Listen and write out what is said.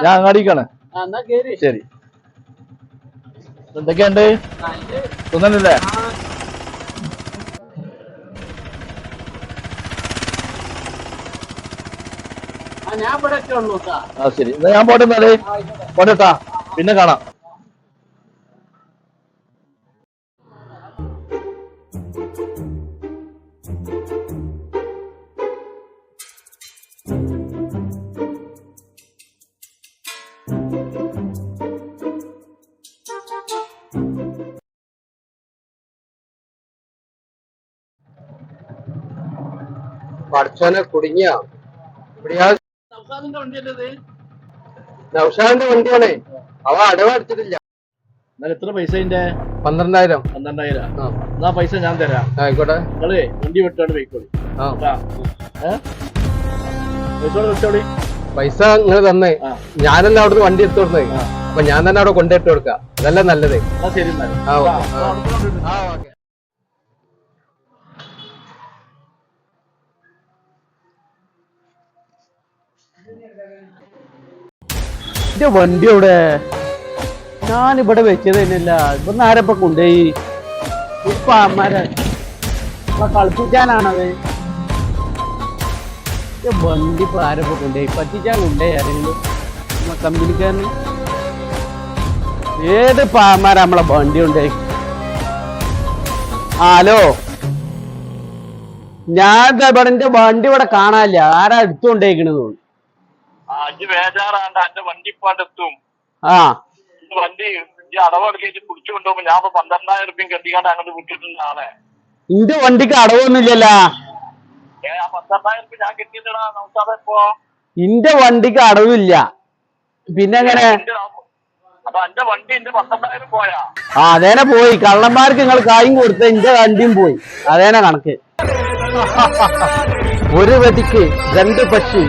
ഞാൻ അങ്ങാടിക്കാണ്. ശരി. എന്തൊക്കെയുണ്ട്? തോന്നല്ലേ? ആ ശരി, എന്നാ ഞാൻ പോട്ടെ. എന്നാലേ പോട്ടെട്ടാ, പിന്നെ കാണാം. പഠിച്ചോനെ കുടുങ്ങിയ നൗഷാദിന്റെ വണ്ടിയാണേ. അവ അടവടിച്ചിട്ടില്ല. എത്ര പൈസ? 12,000. 12,000. എന്നാ പൈസ ഞാൻ തരാം. ആയിക്കോട്ടെ. നിങ്ങളേ വണ്ടി വിട്ടോണ്ട് പോയിക്കോളി. വെച്ചോളി. പൈസ നിങ്ങൾ തന്നേ, ഞാനല്ല അവിടുന്ന് വണ്ടി എടുത്തു കൊടുത്തേ. അപ്പൊ ഞാൻ തന്നെ അവിടെ കൊണ്ടിട്ട് കൊടുക്കാം. അതല്ല നല്ലത്. ശരി. എന്റെ വണ്ടി എവിടെ? ഞാനിവിടെ വെച്ചത് തന്നെയല്ല. ഇവിടുന്ന് ആരപ്പ കൊണ്ടുപോയി? ഇപ്പൊ അമ്മാരെ കളിപ്പിക്കാനാണത്. വണ്ടി ഇപ്പൊ ആരപ്പ കൊണ്ടുപോയി? പറ്റിച്ചാൻ കൊണ്ടുപോയി ആരെങ്കിലും കമ്പനിക്കാരന്? ഏത് പാമാര നമ്മളെ വണ്ടി കൊണ്ടുപോയി? ഹലോ, ഞാൻ ഇവിടെ എന്റെ വണ്ടി ഇവിടെ കാണാനില്ല. ആരാ എടുത്തുകൊണ്ടേക്കണെന്ന് തോന്നുന്നു. ആ വണ്ടി അടവെടുക്കേറ്റ് കുടിച്ചു കൊണ്ടുപോകുമ്പോ ഞാൻ 12,000 രൂപയും കെട്ടിക്കാണ്ട് അങ്ങോട്ട് വിട്ടിട്ടുള്ളതാണ്. ഇന്റെ വണ്ടിക്ക് അടവൊന്നുമില്ലല്ലോ. 12,000 രൂപ ഞാൻ കെട്ടിയതാ നൗഷാദ്. ഇപ്പൊ ഇന്റെ വണ്ടിക്ക് അടവില്ല. പിന്നെ എങ്ങനെ? അപ്പൊ എന്റെ വണ്ടി 12,000 പോയാ? അതേനെ പോയി. കള്ളന്മാർക്ക് നിങ്ങൾ കായും കൊടുത്ത എന്റെ വണ്ടിയും പോയി. അതേനെ കണക്ക്. ഒരു വെടിക്ക് 2 പക്ഷി.